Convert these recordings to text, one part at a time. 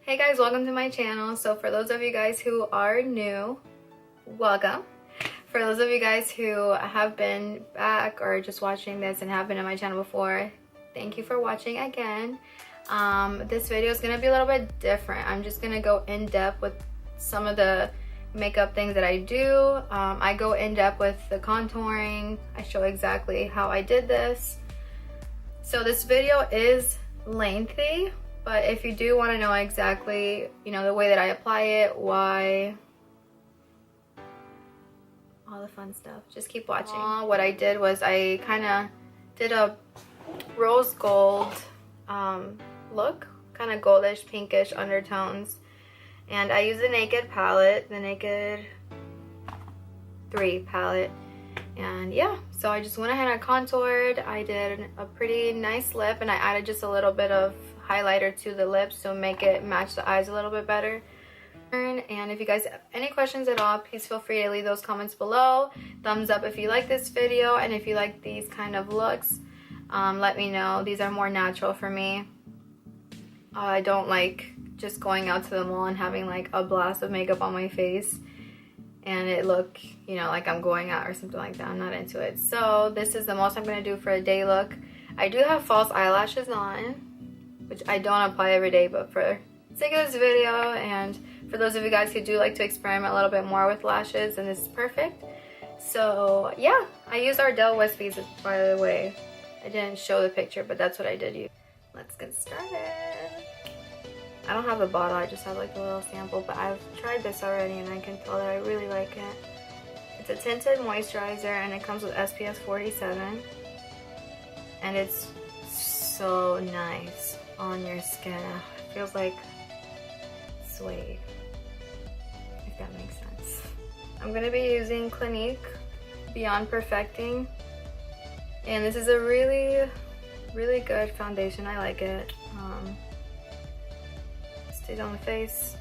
Hey guys, welcome to my channel. So for those of you guys who are new, welcome. For those of you guys who have been back or just watching this and have been on my channel before, thank you for watching again. This video is gonna be a little bit different. I'm just gonna go in depth with some of the makeup things that I do. I go in depth with the contouring. I show exactly how I did this. So this video is lengthy, but if you do want to know exactly, the way that I apply it, why, all the fun stuff, just keep watching. What I did was I kind of did a rose gold look, kind of goldish, pinkish undertones. And I used the Naked palette, the Naked 3 palette. And yeah, so I just went ahead and contoured. I did a pretty nice lip and I added just a little bit of highlighter to the lips to make it match the eyes a little bit better. And if you guys have any questions at all, please feel free to leave those comments below. Thumbs up if you like this video, and if you like these kind of looks, let me know. These are more natural for me. I don't like just going out to the mall and having like a blast of makeup on my face and it look, like I'm going out or something like that. I'm not into it. So this is the most I'm going to do for a day look. I do have false eyelashes on, which I don't apply every day, but for the sake of this video and for those of you guys who do like to experiment a little bit more with lashes, and this is perfect. So yeah, I use Ardell Wispies, by the way. I didn't show the picture, but that's what I did use. Let's get started. I don't have the bottle, I just have like a little sample, but I've tried this already and I can tell that I really like it. It's a tinted moisturizer and it comes with SPF 47. And it's so nice on your skin. It feels like suede, if that makes sense. I'm going to be using Clinique Beyond Perfecting. And this is a really, really good foundation. I like it. Stays on the face.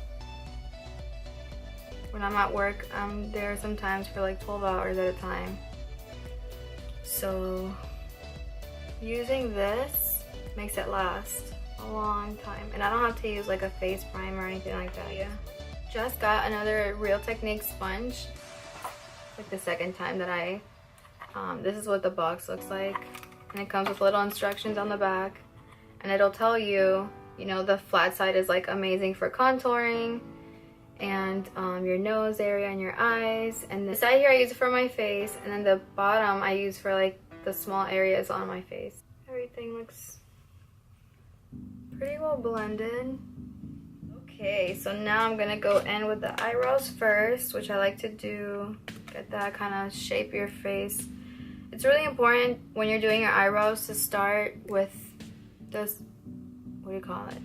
When I'm at work, I'm there sometimes for like 12 hours at a time. So using this makes it last a long time. And I don't have to use like a face primer or anything like that. Yeah. Just got another Real Technique sponge. Like the second time that I, this is what the box looks like. And it comes with little instructions on the back. And it'll tell you, the flat side is like amazing for contouring and your nose area and your eyes. And the side here I use for my face, and then the bottom I use for like the small areas on my face. Everything looks pretty well blended. Okay, so now I'm gonna go in with the eyebrows first, which I like to do. Get that kind of shape your face. It's really important when you're doing your eyebrows to start with this, what do you call it?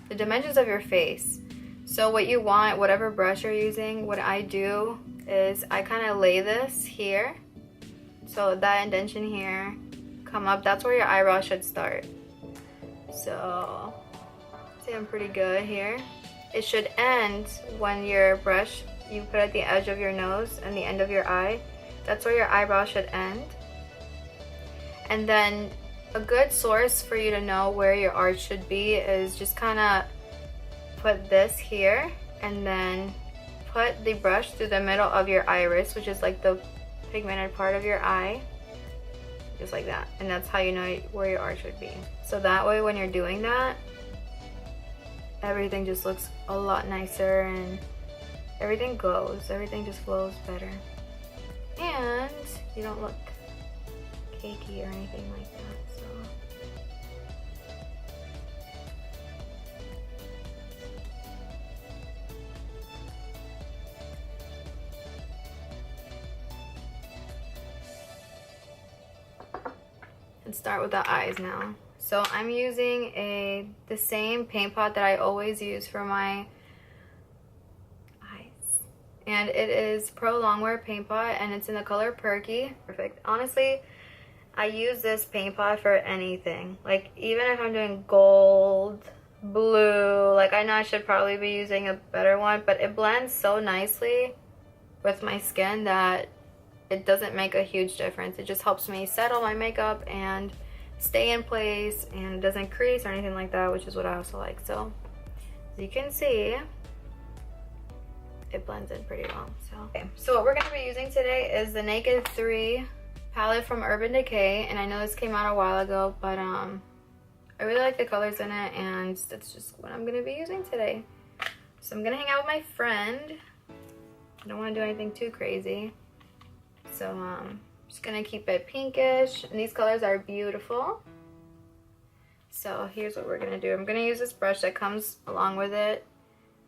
The dimensions of your face. So what you want, whatever brush you're using, what I do is I kind of lay this here. So that indentation here, come up, that's where your eyebrow should start. So, I'd say I'm pretty good here. It should end when your brush, you put at the edge of your nose and the end of your eye. That's where your eyebrow should end. And then a good source for you to know where your arch should be is just kind of put this here and then put the brush through the middle of your iris, which is like the pigmented part of your eye, just like that. And that's how you know where your arch should be. So that way when you're doing that, everything just looks a lot nicer and everything glows. Everything just flows better. And you don't look cakey or anything like that. And start with the eyes now. So I'm using the same paint pot that I always use for my eyes. And it is Pro Longwear paint pot and it's in the color Perky. Perfect. Honestly, I use this paint pot for anything. Like even if I'm doing gold, blue, like I know I should probably be using a better one, but it blends so nicely with my skin that it doesn't make a huge difference. It just helps me settle my makeup and stay in place, and it doesn't crease or anything like that, which is what I also like. So As you can see, it blends in pretty well. So what we're going to be using today is the Naked 3 palette from Urban Decay, and I know this came out a while ago, but I really like the colors in it, and that's just what I'm going to be using today. So I'm going to hang out with my friend. I don't want to do anything too crazy, so I'm just going to keep it pinkish, and these colors are beautiful. So here's what we're going to do. I'm going to use this brush that comes along with it,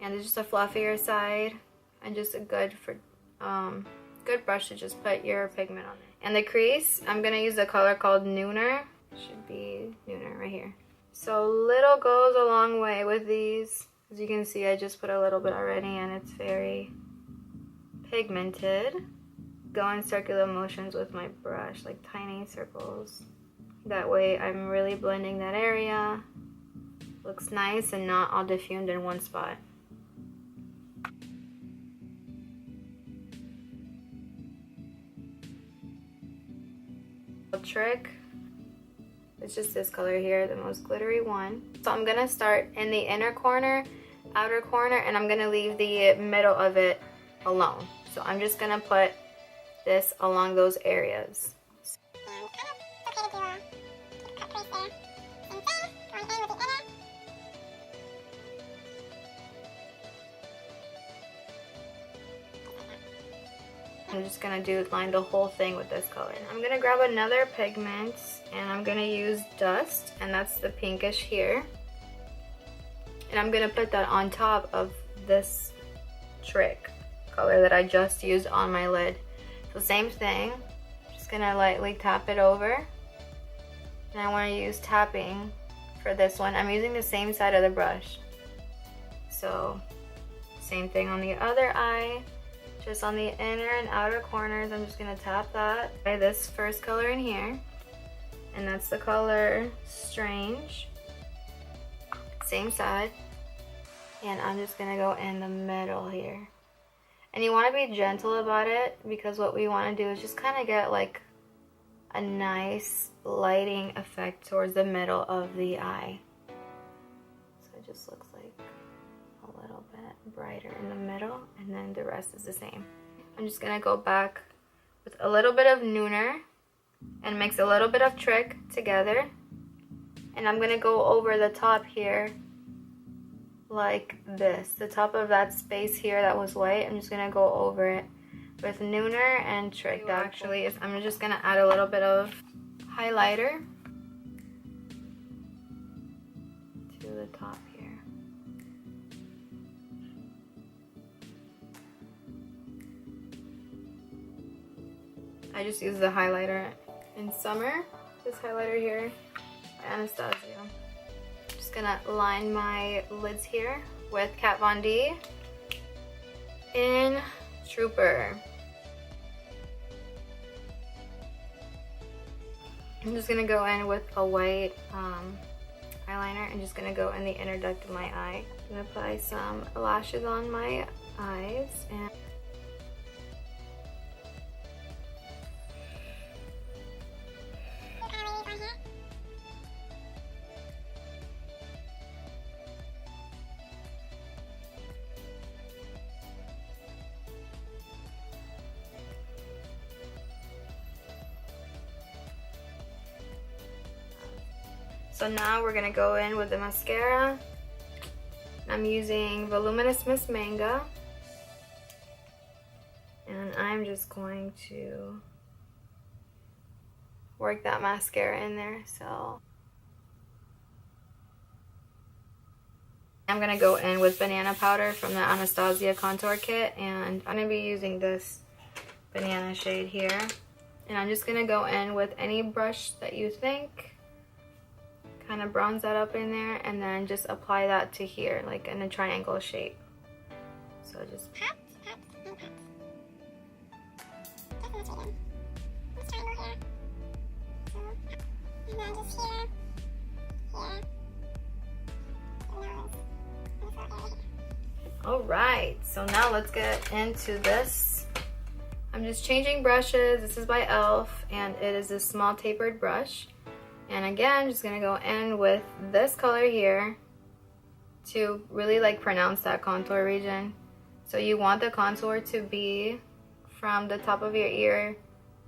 and it's just a fluffier side, and just a good brush to just put your pigment on it. And the crease, I'm going to use a color called Nooner. Should be Nooner right here. So little goes a long way with these. As you can see, I just put a little bit already, and it's very pigmented. Go in circular motions with my brush, like tiny circles. That way I'm really blending that area. Looks nice and not all diffused in one spot. Trick, it's just this color here, the most glittery one. So I'm gonna start in the inner corner, outer corner, and I'm gonna leave the middle of it alone. So I'm just gonna put this along those areas. I'm just gonna line the whole thing with this color. I'm gonna grab another pigment, and I'm gonna use Dust, and that's the pinkish here. And I'm gonna put that on top of this Trick color that I just used on my lid. So same thing, just gonna lightly tap it over. And I wanna use tapping for this one. I'm using the same side of the brush. So same thing on the other eye. Just on the inner and outer corners, I'm just gonna tap that. Okay, this first color in here, and that's the color Strange. Same side, and I'm just gonna go in the middle here. And you want to be gentle about it, because what we want to do is just kind of get like a nice lighting effect towards the middle of the eye. So it just looks like a little bit brighter in the middle, and then the rest is the same. I'm just gonna go back with a little bit of Nooner and mix a little bit of Trick together, and I'm gonna go over the top here like this, the top of that space here that was white. I'm just gonna go over it with Nooner and Trick. That actually is, I'm just gonna add a little bit of highlighter to the top here. I just use the highlighter in Summer, this highlighter here by Anastasia. Just gonna line my lids here with Kat Von D in Trooper. I'm just gonna go in with a white eyeliner and just gonna go in the inner duct of my eye. I'm gonna apply some lashes on my eyes, and so now we're gonna go in with the mascara. I'm using Voluminous Miss Manga, and I'm just going to work that mascara in there. So I'm gonna go in with banana powder from the Anastasia contour kit, and I'm gonna be using this banana shade here, and I'm just gonna go in with any brush that you think, kind of bronze that up in there, and then just apply that to here, like in a triangle shape. So just pat, pat, and pat. This triangle here. So, and then just here, here, alright, so now let's get into this. I'm just changing brushes. This is by e.l.f. and it is a small tapered brush. And again, I'm just gonna go in with this color here to really like pronounce that contour region. So you want the contour to be from the top of your ear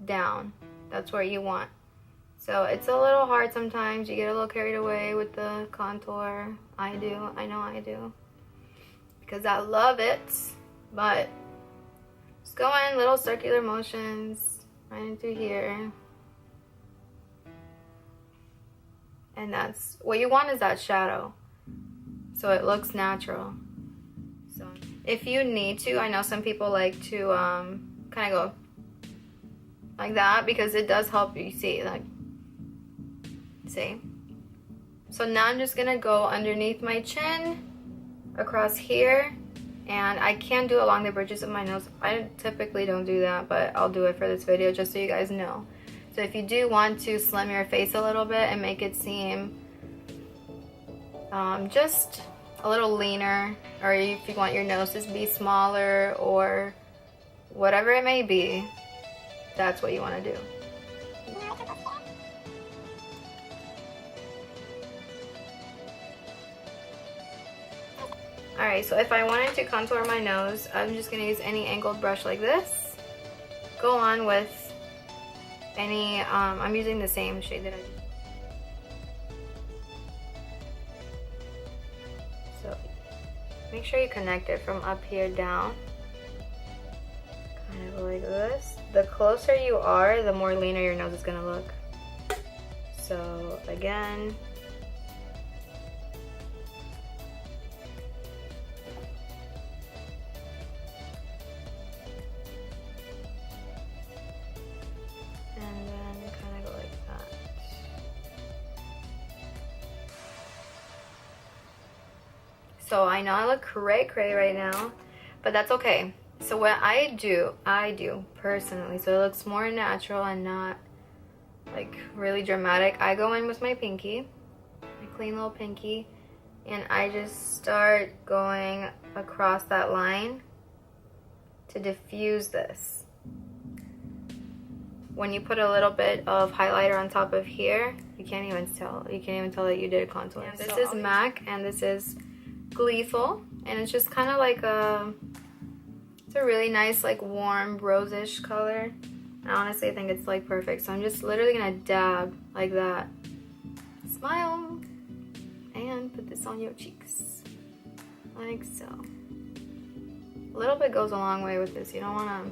down. That's where you want. So it's a little hard sometimes. You get a little carried away with the contour. I do. I know I do. Because I love it. But just go in little circular motions right into here. And that's what you want, is that shadow. So it looks natural. So if you need to, I know some people like to kind of go like that because it does help you see, like, see. So now I'm just gonna go underneath my chin, across here, and I can do along the bridges of my nose. I typically don't do that, but I'll do it for this video just so you guys know. So if you do want to slim your face a little bit and make it seem just a little leaner, or if you want your nose to be smaller or whatever it may be, that's what you want to do. Alright, so if I wanted to contour my nose, I'm just going to use any angled brush like this. Go on with any, I'm using the same shade that I used. So make sure you connect it from up here down. Kind of like this. The closer you are, the more leaner your nose is going to look. So again, so I know I look cray right now, but that's okay. So what I do personally, so it looks more natural and not like really dramatic, I go in with my pinky, my clean little pinky, and I just start going across that line to diffuse this. When you put a little bit of highlighter on top of here, you can't even tell that you did a contour. And this is MAC and this is Gleeful, and it's just kind of like it's a really nice like warm rosish color. I honestly think it's like perfect. So I'm just literally gonna dab like that, smile, and put this on your cheeks like so. A little bit goes a long way with this. You don't want to,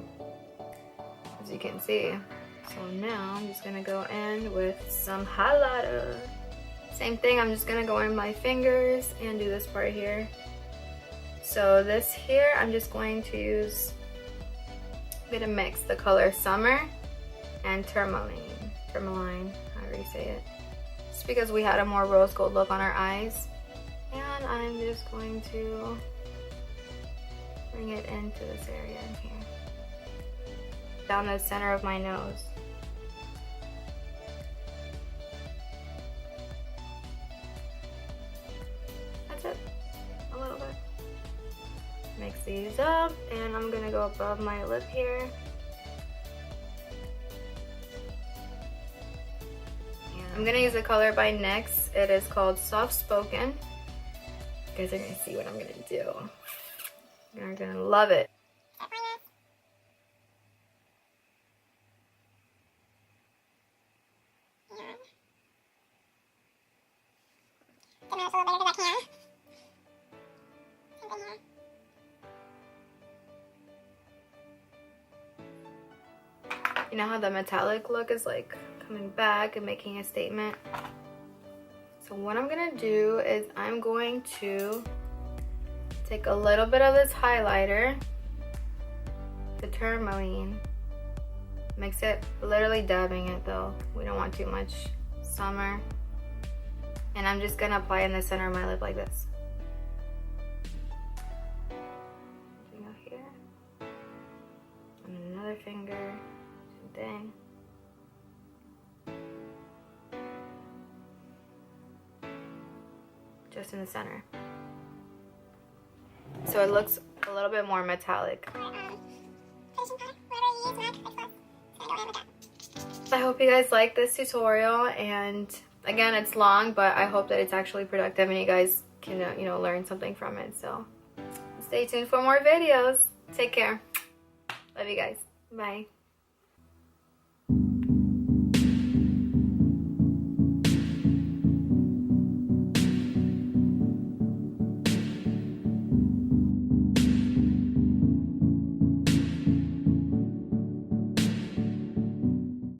as you can see. So now I'm just gonna go in with some highlighter. Same thing, I'm just gonna go in my fingers and do this part here. So this here, I'm just going to use, I'm gonna mix the color Summer and Tourmaline, however you say it. Just because we had a more rose gold look on our eyes. And I'm just going to bring it into this area in here. Down the center of my nose. A little bit. Mix these up, and I'm gonna go above my lip here. And I'm gonna use the color by NYX. It is called Soft Spoken. You guys are gonna see what I'm gonna do. You're gonna love it. You know how the metallic look is like coming back and making a statement? So what I'm gonna do is I'm going to take a little bit of this highlighter, the Tourmaline, mix it, literally dabbing it though. We don't want too much Summer. And I'm just gonna apply in the center of my lip like this. Something out here. And another finger. Same thing. Just in the center. So it looks a little bit more metallic. I hope you guys like this tutorial, and again, it's long, but I hope that it's actually productive and you guys can, you know, learn something from it. So stay tuned for more videos. Take care. Love you guys. Bye.